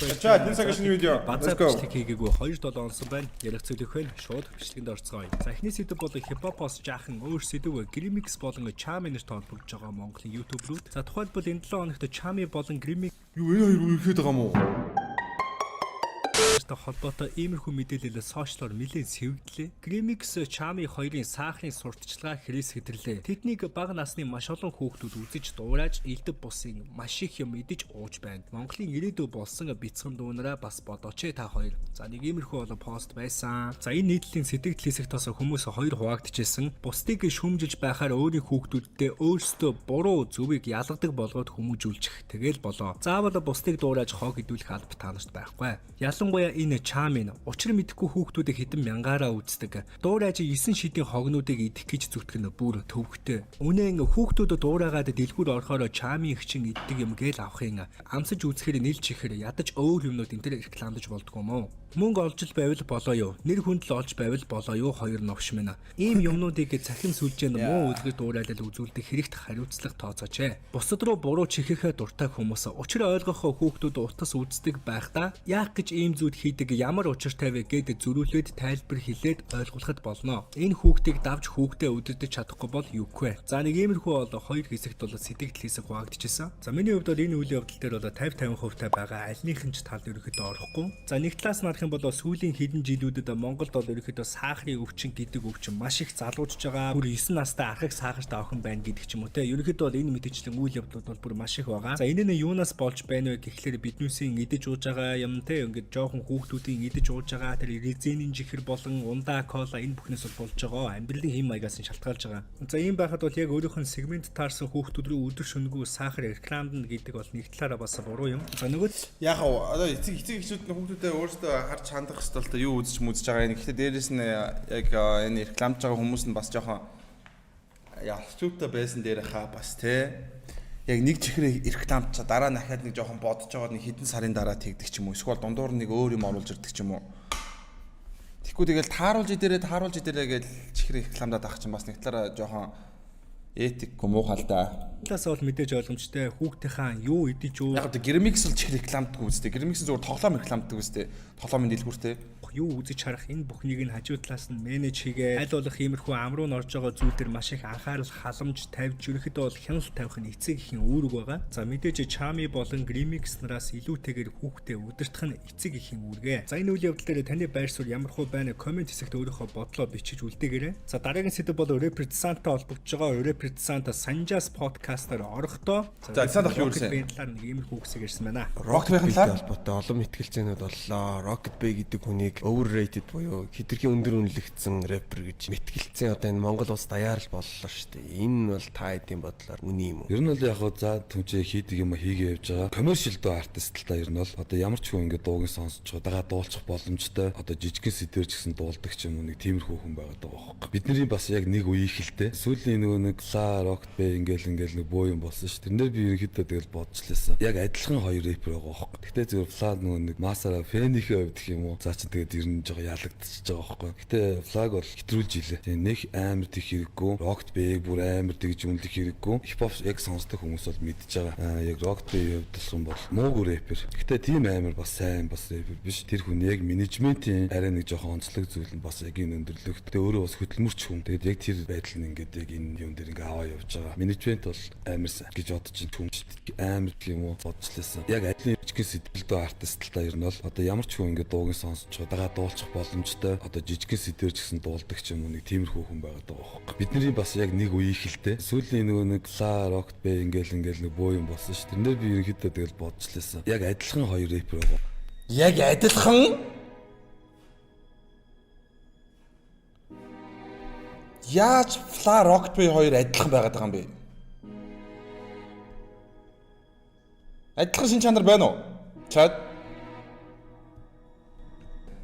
байна. За энэ цагийн шинэ видео. Let's go. Хийгээгүй 2-7 онсон байна. Ярих зүйлийнх нь шууд бичлэгэнд орцгоё. За эхний сэдв бол хипхопоос жаахан өөр сэдв Grimix болон Chami нэр толбогдож байгаа Монголын YouTube-рууд. За тухайлбал энэ 7 хоногт Chami болон Grimix Юу энэ хоёр үерхэд байгаа мó? холбоотой иймэрхүү мэдээлэл сошиалор нэлээд сэвэгдлээ. Grimix Chami хоёрын саахын сурталчилгаа хэрэгс хэдэрлээ. Тэднийг бага насны маш олон хүүхдүүд үзэж дуурайж элдв бусын маш их юм идэж ууж байна. Монголын ирээдүй болсон бяцхан дүүнараа бас бодооч та хоёр. За нэг иймэрхүү болон пост байсан. За энэ нийтлэлийн сэтгэл хэсэгт бас хүмүүс хоёр хуваагдчихсэн. Бусдыг шүмжилж байхаар өөрийн хүүхдүүдтэй өөрсдөө буруу зүвийг ялгадаг болгоод хүмүүжүүлчих. Тэгэл болоо. Заавал бусдыг дуурайж хог идүүлэх алба таанарт байхгүй. Ялангуяа энэ Chami учир мэдэхгүй хүүхдүүдийг хэдэн мянгаараа үздэг. Дуурайж 9 шидийн хогнуудыг идэх гэж зүтгэх нь бүр төвөгтэй. Үнэн хүүхдүүд дуурайгаад дэлгүүр орохоор Chami хчин иддэг юм гээл авахын амсаж үзэхээр нийлж ихээр ядаж өөр юмнууд энэ төр рекламдаж болдгоо мó. Мөнгө олж байвал болоо юу? Нэр хүндэл олж байвал болоо юу? Хоёр новш минь. Ийм юмнуудыг цахим сүлжээнд муу үлгэр дуурайлал үзүүлдэг хэрэгт хариуцлага тооцооч. Бусад руу буруу чихэхэ дуртай хүмүүс учир ойлгох хүүхдүүд утас үздэг байхдаа яах гэж ийм зүйл хийдэг ямар учиртай вэ гэд зөрүүлээд тайлбар хэлээд ойлгуулахад болно. Энэ хүүхдийг давж хүүхдээ өдөрдөж чадахгүй бол юугүй. За нэг иймэрхүү бол хоёр хэсэгт бол сэтгэл хэсэг хуваагдчихсан. За миний хувьд бол энэ үйл явдал дээр бол 50-50% та байгаа альнийх нь ч талд ерөөхдөө орохгүй. За нэг талаас нь бол сүүлийн хэдэн жилүүдэд Монголд бол ерөөхдөө сахарын өвчин гэдэг өвчин маш их залуужж байгаа. Бүр 9 настай архаг сахартай охин байна гэдэг ч юм уу те. Ерөөхдөө бол энэ мэдээчлэн үйл явдлууд бол бүр маш их байгаа. За энэ нь юунаас болж байна вэ гэхлээр биднээсийн идэж ууж байгаа юм те. Ингээд жоохон хүүхдүүдийн идэж ууж байгаа тэр резинийн жихэр болон ундаа кола энэ бүхнээс бол болж байгаа. Амьдралын хэм маягаас нь шалтгаалж байгаа. За ийм байхад бол яг өөрийнх нь сегмент таарсан хүүхдүүд рүү өдөр шөнөгүй сахар рекламдна гэдэг бол нэг талаараа бас буруу юм. За нөгөө яг одоо эцэг эхчүүд хүүхдүүдээ өөрсдөө харж хандах хэвэл юу үзэж мүзэж байгаа юм. Гэхдээ дээрэс нь яг энэ рекламж байгаа хүмүүс нь бас жоохон ялцчуутай байсан дээр хаа бас те. Яг нэг чихрээ рекламч дараа нь дахиад нэг жоохон бодож байгаа нэг хэдэн сарын дараа тэгдэг ч юм уу. Эсвэл дундуур нэг өөр юм оруулж ирдэг ч юм уу. Тэгэхгүй тэгэл тааруулж идэрээ гэж чихрээ рекламдаад авах чинь бас нэг талаараа жоохон этикгүй муухай л да. Таас бол мэдээж ойлгомжтой хүүхдийнхаа юу идэж үү. Яг Grimix л чих рекламддаг үстэй. Grimix зүгээр тоглоом рекламддаг үстэй. Тоглоомын дэлгүүртэй. Юу үзэж харах энэ бүхнийг нь хажуу талаас нь менеж хийгээ аль болох иймэрхүү ам руу норж байгаа зүйл дээр маш их анхаарал халамж тавьж ерөөхдөө бол хяналт тавих нь эцэг ихийн үүрэг байгаа. За мэдээж Chami болон Grimix нараас илүүтэйгээр хүүхдээ удирдах нь эцэг ихийн үүргээ. За энэ үйл явдал дээр таны байр суурь ямар хөө байна комент хэсэгт өөрийнхөө бодлоо бичиж үлдээгээрэй. За дараагийн сэдэв бол Represent-тай холбогдож байгаа Represent Sanjas podcast-аар орохдоо за санах юу гэсэн талаар нэг иймэрхүү үгсийг ирсэн байна. Rocket Bay-тэй холбоотой олон мэтгэлцээнүүд боллоо. Rocket Bay гэдэг хүнийг overrated буюу хэтэрхий өндөр үнэлэгдсэн рэпер гэж мэтгэлцэн одоо энэ Монгол улс даяар л боллоо шүү дээ. Энэ бол та хэдийн бодлоор үний юм уу? Ер нь бол яг за түнчээ хийдэг юм хийгээ явж байгаа. Commercial дөө артист л та ер нь бол одоо ямар ч хүн ингээд дууг сонсож байгаа дуулчих боломжтой. Одоо жижигхэн сэдвэр ч гэсэн дуулдаг ч юм уу нэг тиймэрхүү хүн байгаа даа. Бидний бас яг нэг үе ихэлтэй. Сүүлийн нөгөө нэг Rocket Bay ингээл нэг боо юм болсон шүү. Тэрнээр би ерөнхийдөө тэгэл бодчихлээсэн. Яг адилхан хоёр рэпер байгаа байхгүй. Гэтэ зөв Flag нөгөө нэг Masara фэнийхээ хувьд гэх юм уу. За чи тэгээд ер нь жоо ялагдчихж байгаа байхгүй. Гэтэ Flag бол хэтрүүлж илээ. Тэгээ нэг амар тэг хэрэггүй. Rocket Bay бүр амар тэгж үнэлэх хэрэггүй. Хипхоп яг сонсдог хүмүүс бол мэдж байгаа. Яг Rocket Bay хувьд бол муугүй рэпер. Гэтэ тийм амар бас сайн бас рэпер биш. Тэр хүн яг менежментийн арай нэг жоохон онцлог зүйл нь бас яг энэ өндөрлөх. Тэгээ өөрөө бас хөдөлмөрч хүн. Тэгээд яг тэр байдал нь ингээд яг энэ юм дээр ингээ аваа явж байгаа. Менежмент бол амар сайн гэж бодож чинь түнч амар гэх юм уу бодчихлээсэн. Яг адилхан жижигхэн сэтгэлдөө артист л та ер нь бол одоо ямар ч хүн ингээ дууг сонсож байгаа дуулчих боломжтой. Одоо жижигхэн сэдвэр ч гэсэн дуулдаг ч юм уу нэг тиймэрхүү хүн байгаа даа байхгүй. Бидний бас яг нэг үе ихэлтэй. Сүүлийн нөгөө нэг Rocket Bay ингээл нэг боо юм болсон ш. Тэрнээр би ерөнхийдөө тэгэл бодчихлээсэн. Яг адилхан хоёр рэпер байгаа. Яг адилхан яаж Rocket Bay хоёр адилхан байгаад байгаа юм бэ? Адилхан шин чанар байна уу? Чад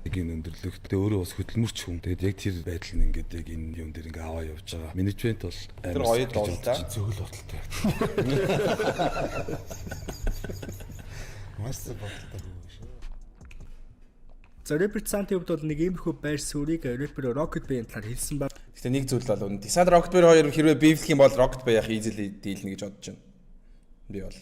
энэ өндөрлөх. Тэгээ өөрөө бас хөдөлмөрч хүн. Тэгээд яг тэр байдал нь ингээд яг энэ юм дээр ингээ аваа явж байгаа. Менежмент бол тэр хоёр дуулаа. Зөвл бодолтой. Маш бодолтой юм шүү. За Represent-ийн хувьд бол нэг иймэрхүү байр суурийг рэпер Rocket Bay-ийн талаар хэлсэн ба. Гэхдээ нэг зүйл бол үнэ. Descent Rocket Bay хоёр хэрвээ биевлэх юм бол Rocket Bay яах easily дийлнэ гэж бодож байна. Би бол.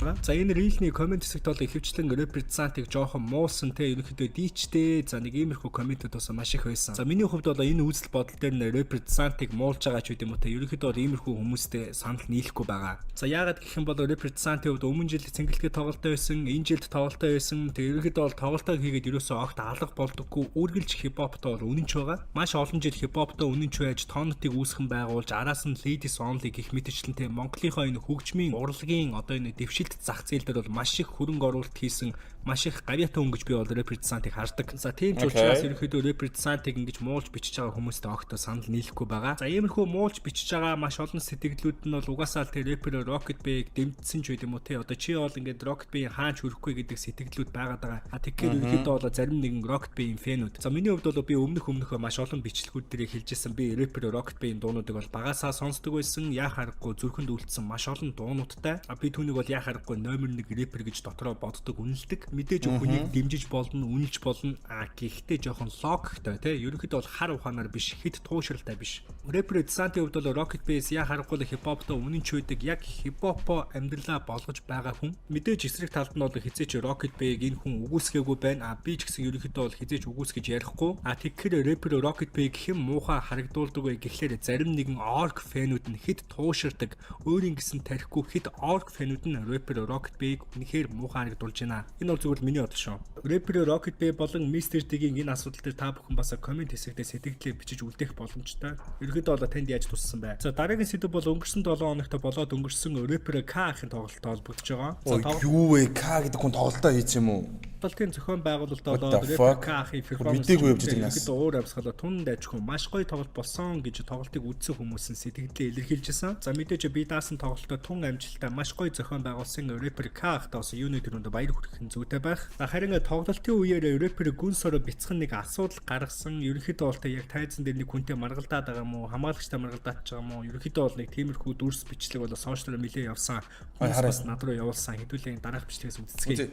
байгаа. За энэ рилний комент хэсэгт бол ихэвчлэн репрезентыг жоохон муусан те ерөнхийдөө дийчтэй за нэг иймэрхүү комментүүд бас маш их байсан. За миний хувьд бол энэ үзэл бодол дээр нь репрезентыг муулж байгаа ч үгүй юм уу те ерөнхийдөө бол иймэрхүү хүмүүстэй санал нийлэхгүй байгаа. За яагаад гэх юм бол репрезентийн хувьд өмнө жил цэнгэлгээ тоглолттой байсан, энэ жилд тоглолттой байсан. Тэгээ ерөнхийдөө бол тоглолтоо хийгээд ерөөсөө огт алга болдоггүй үргэлж хипхоптой бол үнэнч байгаа. Маш олон жил хипхоптой үнэнч байж тонотыг үүсгэн байгуулж араас нь ladies only гэх мэтчлэн те Монголынхоо энэ хөгжмийн урлагийн одоо энэ дэвшилт зах зээл дээр бол маш их хөрөнгө оруулалт хийсэн маш их гавьяатай өнгөж би бол репрезентыг хардаг. За тийм ч учраас ерөнхийдөө репрезентыг ингэж муулж бичиж байгаа хүмүүстэй огт санал нийлэхгүй байгаа. За иймэрхүү муулж бичиж байгаа маш олон сэтгэлдлүүд нь бол угаасаа л тэр рэпер Rocket Bey-г дэмжсэн ч үгүй юм уу те одоо чи бол ингээд Rocket Bey-ийн хаач хүрэхгүй гэдэг сэтгэлдлүүд байгаад байгаа. А тэгэхээр ерөнхийдөө бол зарим нэгэн Rocket Bey-ийн фэнүүд. За миний хувьд бол би өмнөх маш олон бичлэгүүд дээрээ хэлжсэн би рэпер Rocket Bey-ийн дуунуудыг бол багасаа сонсдог байсан. Яа харахгүй зүрхэнд үлдсэн маш олон дуунуудтай. А би түүнийг бол яа харахгүй номер 1 рэпер гэж дотроо боддог, үнэлдэг. Мэдээж хүнийг дэмжиж болно, үнэлж болно. А гэхдээ жоохон логиктой тий. Ерөнхийдөө бол хар ухаанаар биш, хэд туушралтай биш. Рэпер Десантийн хувьд бол Rocket Bey яа харахгүй хипхоптой үнэнч байдаг. Яг хипхопо амьдралаа болгож байгаа хүн. Мэдээж эсрэг талд нь бол хизээч Rocket Bey-г энэ хүн үгүйсгээгүй байна. А би ч гэсэн ерөнхийдөө бол хизээч үгүйсгэж ярихгүй. А тэгэхээр рэпер Rocket Bey хэм муухай харагдуулдаг вэ гэхлээр зарим нэгэн орг фэнүүд нь хэд туушрдаг. Өөрийн гэсэн тарихгүй хэд орг фэнүүд нь рэпер Rocket Bey-г үнэхээр муухай харагдуулж байна. Энэ бол зүгээр миний бодол шүү. Рэпер Rocket Bey болон Mr. D-ийн энэ асуудал дээр та бүхэн бас комент хэсэгтээ сэтгэлдээ бичиж үлдээх боломжтой. Ерөнхийдөө бол танд яаж туссан бэ? За дараагийн сэдв бол өнгөрсөн 7 хоногт болоод өнгөрсөн рэпер K-ийн тоглолттой холбогдож байгаа. Юу вэ? K гэдэг хүн тоглолтоо хийц юм уу? Тоглолтын зохион байгуулалт болоод рэпер K-ийн перформанс ерөнхийдөө өөр амсгалаа түн дайжгүй маш гоё тоглолт болсон гэж тоглолтыг үзсэн хүмүүс нь сэтгэлдээ илэрхийлжсэн. За мэдээж би даасан тоглолтоо түн амжилттай маш гоё зохион байгуулсан рэпер K-т бас юуны төрөнд баяр хүргэх зүйтэй байх. Харин тоглолтын үеэр рэпер Гүнсороо бяцхан нэг асуудал гаргасан. Ерөнхийдөө бол яг тайзан дээр нэг хүнтэй маргалдаад байгаа юм уу? Хамгаалагчтай маргалдаад байгаа юм уу? Ерөнхийдөө бол нэг тиймэрхүү дүрс бичлэг бол сошиал медиа явсан. Хүмүүс бас над руу явуулсан. Хэдүүлээ дараах бичлэгээс үздэцгээе.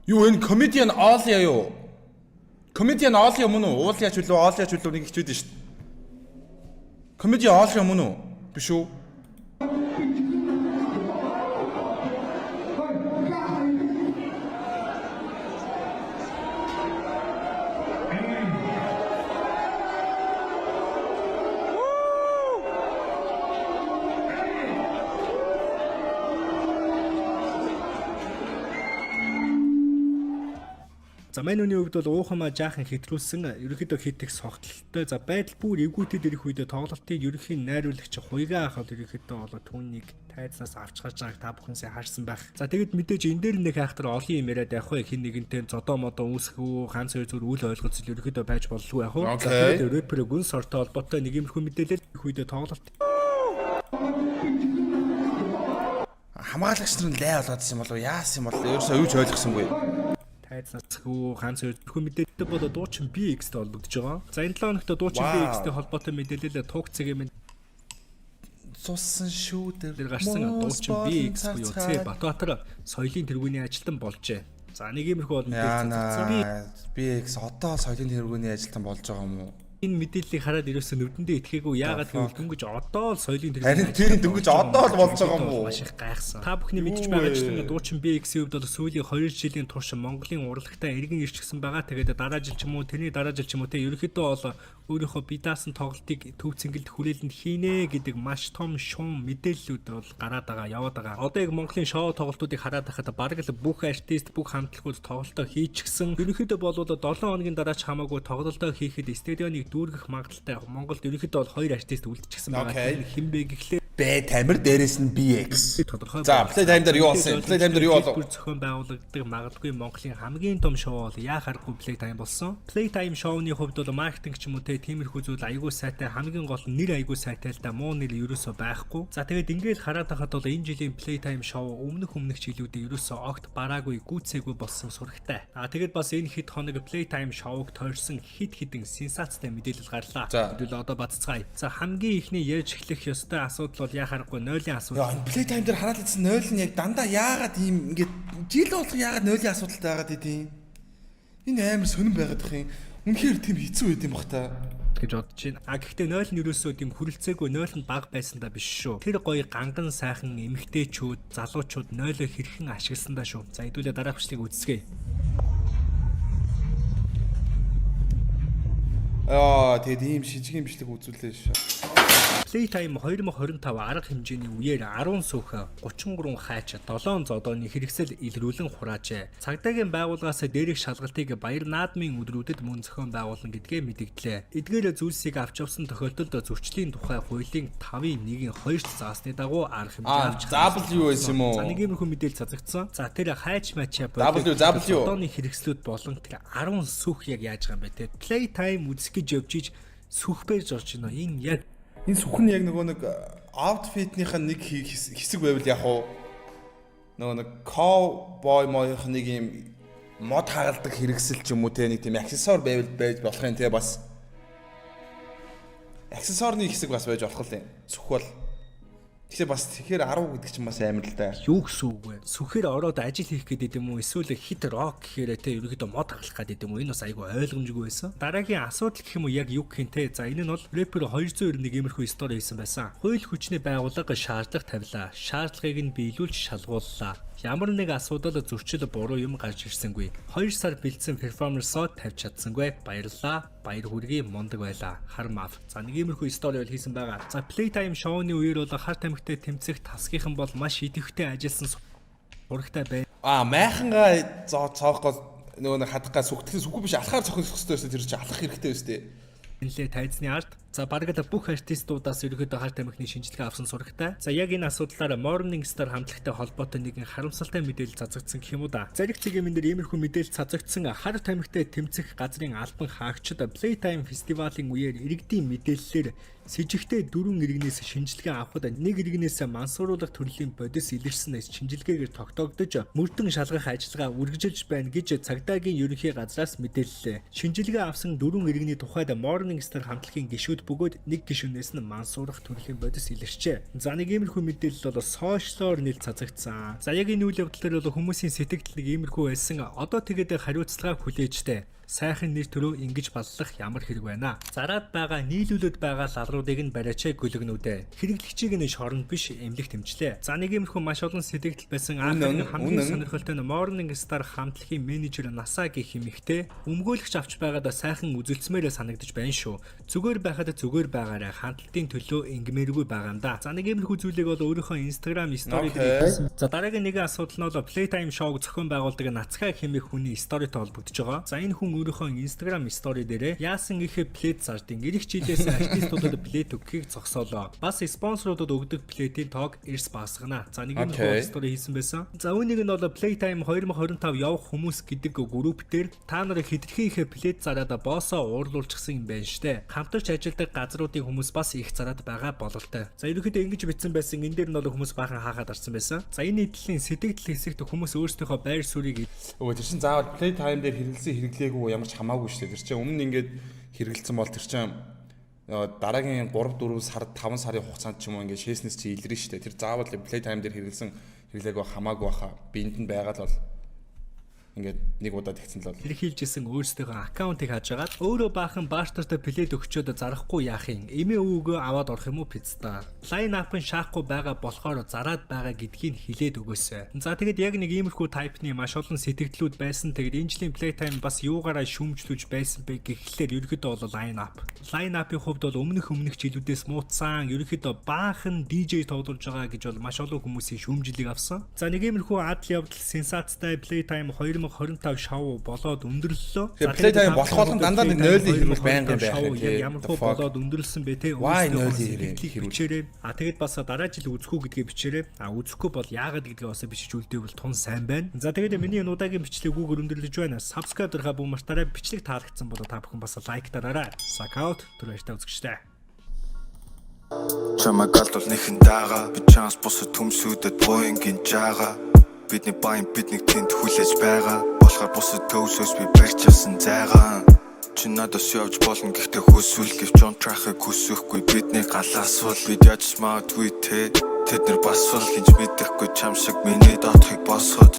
Юу энэ comedian All юу? Comedian All юм уу? Уул яач үлээ, All яач үлээ нэг хичээд шүү дээ. Comedian All юм уу? Биш үү? За манай үний хувьд бол уухамаа жаахан хэтрүүлсэн ерөнхийдөө хит их согтолтой. За байдал бүр эвгүүтэд ирэх үедээ тоглолтын ерөнхий найруулагч Хуйгаа ах бол ерөнхийдөө бол түүнийг тайзнаас авч гарч байгааг та бүхэн сайн харсан байх. За тэгэд мэдээж энэ дээр нэг хайхтар олон юм яриад явах вэ? Хин нэгэнтэй зодоо модоо үүсгүү, ганц хоёр зүр үл ойлголцол ерөнхийдөө байж боллоо яах вэ? За тэгээд рэпер Гүнс ортой холбоотой нэг иймэрхүү мэдээлэл их үедээ тоглолт хамгаалагч нар нь лай болоодсэн болов яасан юм бол ерөөсөө юу ч ойлгосонгүй. Тайзнасгүй ганц хоёр мэдээлэл бол дуучин BX-тэй холбогдож байгаа. За энэ 7 хоногт дуучин BX-тэй холбоотой мэдээлэл туг цагийн цуссан шүү дээр гарсан дуучин BX буюу Ц Батбаатар соёлын тэргүүний ажилтан болжээ. За нэг иймэрхүү бол мэдээлэл BX одоо соёлын тэргүүний ажилтан болж байгаа юм уу? Энэ мэдээллийг хараад ерөөсөө нүдэндээ итгээгүй яагаад гэвэл дөнгөж одоо л соёлын тэргүүний тэр дөнгөж одоо л болж байгаа юм уу? Маш их гайхсан. Та бүхний мэдж байгаачлан дуучин BX-ийн хувьд бол сүүлийн 2 жилийн турш Монголын урлагтаа эргэн ирчихсэн байгаа. Тэгээд дараа жил ч юм уу, тэрний дараа жил ч юм уу те ерөнхийдөө бол өөрийнхөө бие даасан тоглолтыг төв цэнгэлд хүрээлэнд хийнэ гэдэг маш том шуум мэдээллүүд бол гараад байгаа, яваад байгаа. Одоо яг Монголын шоу тоглолтуудыг хараад байхад бараг л бүх артист, бүх хамтлагууд тоглолтоо хийчихсэн. Ерөнхийдөө бол 7 хоногийн дараа ч хамаагүй тоглолтоо хийхэд стадионыг дүүргэх магадaltaй Монголд ерөнхийдөө бол 2 артист үлдчихсэн байгаа. Хинбэ гэхлээр Бэ тамир дээрээс нь BX. Тодорхой. За, Playtime дээр юу болсон? Playtime дээр юу болов? Зохион байгуулагддаг магадгүй Монголын хамгийн том шоу бол яахааргүй Playtime болсон. Playtime шоуны хувьд бол маркетинг ч юм уу те тиймэрхүү зүйл аягүй сайтай, хамгийн гол нь нэр аягүй сайтай л да муу нэр ерөөсөө байхгүй. За тэгээд ингээд хараад байхад бол энэ жилийн Playtime шоу өмнөх жилүүдээ ерөөсөө огт бараагүй, гүйцээгүй болсон сурагтай. Тэгээд бас энэ хэд хоног Playtime шоуг тойрсон хидэн сенсацтай мэдээлэл гарлаа. Хэдүүл одоо баццгаая. За хамгийн ихний ярьж эхлэх ёстой асуудал бол бол яхаарахгүй 0-ийн асуудал. Яа, play time дээр хараад идсэн 0 нь яг дандаа яагаад ийм ингээд жил болох яагаад 0-ийн асуудалтай байгаад идэв. Энэ амар сонирн байгаад их юм. Үнэхээр тийм хэцүү байд юм бах та. Гэж бодож байна. Гэхдээ 0 нь юусоо тийм хүрэлцээгүй 0 нь баг байсандаа биш шүү. Тэр гоё ганган сайхан эмэгтэйчүүд, залуучууд 0-ыг хэрхэн ашигласандаа шүү. За хэдүүлээ дараах бичлэгийг үзсгэе. Тэгээд ийм шижгийн бичлэг үзүүлээ шүү. Playtime 2025 арга хэмжээний үеэр 10 сүх 33 хайч 7 зодооны хэрэгсэл илрүүлэн хураажээ. Цагдаагийн байгууллагаас дээрх шалгалтыг Баяр наадмын өдрүүдэд мөн зохион байгуулна гэдгээ мэдгдлээ. Эдгээр зүйлсийг авч явсан тохиолдолд зөрчлийн тухай хуулийн 5-1-ийн 2-т заасны дагуу арга хэмжээ авч W байсан юм уу? За нэг иймэрхүү мэдээлэл цацагдсан. За тэр хайч матча зодооны хэрэгслүүд болон тэр 10 сүх яг яаж байгаа юм бэ те. Playtime үзэх гэж явж иж сүх байж орж байна. Энэ яг Энэ сүх нь яг нөгөө нэг outfit-ийнх нэг хэсэг байвал яг уу нөгөө нэг cowboy моёх нэг юм мод хагалдаг хэрэгсэл ч юм уу те нэг тийм аксессуар байвал байж болох юм те бас аксессуарны хэсэг бас байж болох юм сүх бол тэгэхээр бас тэгэхээр 10 гэдэг чинь бас амар л да. Юу гэсэн үг вэ? Сүхээр ороод ажил хийх гэдэг юм уу? Эсвэл хит рок гэхээр те ерөөдөө мод хаглах гэдэг юм уу? Энэ бас айгүй ойлгомжгүй байсан. Дараагийн асуудал гэх юм уу яг юу гэх юм те? За энэ нь бол рэпер 291 иймэрхүү стори хийсэн байсан. Хууль хүчний байгууллага шаардлага тавилаа. Шаардлагыг нь биелүүлж шалгууллаа. Ямар нэг асуудал зөрчил буруу юм гарч ирсэнгүй. 2 сар бэлдсэн перформансоо тавьж чадсангүй. Баярлалаа. Баяр хүргэе мундаг байлаа. Хармав. За нэг иймэрхүү стори бол хийсэн байгаа. За Playtime шоуны үеэр бол хар тамхитай тэмцэх тасгийнхан бол маш идэвхтэй ажилласан сурагтай байна. Майхангаа цоохгоо нөгөө хадахгаа сүхгүй биш алхаар цохих хэрэгтэй байсан тэр чинь алхах хэрэгтэй байсан. Энэлээ тайзны ард за барагда бүх артистуудаас ерөөдөө хар тамхины шинжилгээ авсан сурагтай. За яг энэ асуудлаараа Morning Star хамтлагтай холбоотой нэгэн харамсалтай мэдээлэл цацагдсан гэх юм уу да. Зариг цэгийн дээр иймэрхүү мэдээлэл цацагдсан хар тамхитай тэмцэх газрын албан хаагчид Playtime фестивалийн үеэр иргэдийн мэдээллээр с 4 иргэнээс шинжилгээ авахд нэг иргэнээс мансууруулах төрлийн бодис илэрсэн шинжилгээгээр тогтоогдож мөрдөн шалгах ажиллагаа үргэлжилж байна гэж цагдаагийн ерөнхий газраас мэдээллээ. Шинжилгээ авсан 4 иргэний тухайд Morning Star хамтлагийн гишүүд бөгөөд нэг гишүүнээс нь мансуурах төрлийн бодис илэрчээ. За нэг иймэрхүү мэдээлэл бол сошиалоор нийл цацагдсан. За яг энэ үйл явдал дээр бол хүмүүсийн сэтгэл нэг иймэрхүү байсан. Одоо тэгээд хариуцлага хүлээжтэй. Сайхан нэр төрөө ингэж баллах ямар хэрэг байна. Зараад байгаа нийлүүлээд байгаа лалруудыг нь бариачаа гүлгнүүдээ. Хэрэглэгчийг нь шоронд биш эмнэлэг тэмчлээ. За нэг иймэрхүү маш олон сэтгэл байсан хамгийн сонирхолтой нь Morning Star хамтлагийн менежер Насаа гэх эмэгтэй өмгөөлөгч авч байгаадаа сайхан үзүүлсмээрээ санагдаж байна шүү. Зүгээр байхад зүгээр байгаарай. Хамтлагийн төлөө ингмээргүй байгаа юм да. За нэг иймэрхүү зүйлийг бол өөрийнхөө Instagram story дээр хийсэн. За дараагийн нэгэн асуудал нь бол Playtime шоуг зохион байгуулдаг Нацхай хэмээх хүний сторитой холбогдож байгаа. За энэ хүн өөрийнхөө Instagram story дээрээ яасан их плейт зардын ирэх жилээс артистуудад плейт өгөхийг зогсоолоо. Бас спонсоруудад өгдөг плейтийн тоог эрс багасгана. За нэг юм story хийсэн байсан. За үүнийг нь бол Playtime 2025 явах хүмүүс гэдэг групп дээр та нарыг хэтэрхий их плейт зараад боосоо уурлуулчихсан юм байна штэ. Хамтарч ажилладаг газруудын хүмүүс бас их зараад байгаа бололтой. За ерөнхийдөө ингэж бичсэн байсан. Энэ дээр нь бол хүмүүс баахан хаахад арсан байсан. За энэ нийтлэлийн сэтгэл хэсэгт хүмүүс өөрсдийнхөө байр суурийг өө тэр чин заавал Playtime дээр хэрэглэсэн хэрэглээгүй ямар ч хамаагүй шүү дээ. Тэр чинь өмнө нь ингээд хэрэгэлсэн бол тэр чинь дараагийн 3-4 сар 5 сарын хугацаанд ч юм уу ингээд шээснээс чи илэрнэ шүү дээ. Тэр заавал Playtime дээр хэрэглэсэн хэрэглээгүй хамаагүй баха. Биэнд нь байгаа л бол ингээд нэг удаа тэгсэн л бол хэлхийлжсэн өөрсдийнхөө аккаунтыг хажаагаад өөрөө баахан баартартай плейт өгчөөд зарахгүй яах юм эмээ өвгөө аваад орох юм уу пиццаа лайн апын шаахгүй байгаа болохоор зараад байгаа гэдгийг хэлээд өгөөсэй. За тэгэд яг нэг иймэрхүү тайпны маш олон сэтгэлдлүүд байсан. Тэгэд энэ жилийн Playtime бас юугаараа шүүмжлүүлж байсан бэ гэхлээр ерөнхийдөө бол лайн апын хувьд бол өмнөх жилүүдээс муутсан ерөнхийдөө баахан DJ тоглож байгаа гэж бол маш олон хүмүүсийн шүүмжлэлийг авсан. За нэг иймэрхүү адал явдал сенсацтай Playtime 2025 шоу болоод өндөрлөлөө. Playtime болох болгон дандаа нэг 0-ийг хэрүүл байнгын байх юм тийм. Ямар хөө болоод өндөрлсөн бэ те. Why 0-ийг бичээрэй. Тэгээд бас дараа жил үзэхгүй гэдгээ бичээрэй. Үзэхгүй бол яагаад гэдгээ бас бичиж үлдээвэл тун сайн байна. За тэгээд миний удаагийн бичлэг үгээр өндөрлөж байна. Subscribe дарга бумартаараа бичлэг таалагдсан бол та бүхэн бас лайк дараарай. Сакаут түрээштэй үзэгчтэй. Чамайг алдвал нэхэн даага. Би чанс босод төмсүүдэд боингийн жаага. Бидний баян бидний тэнд хүлээж байгаа. Болохоор бусад төвсөөс би барьчихсан зайгаа. чи надаас явж болно гэхдээ хүсвэл гэвч on track-ыг хүсэхгүй бидний галаасвал бид яаж магадгүй те тэд нар бас бол гэж мэдэхгүй чам шиг миний доотхыг босгоод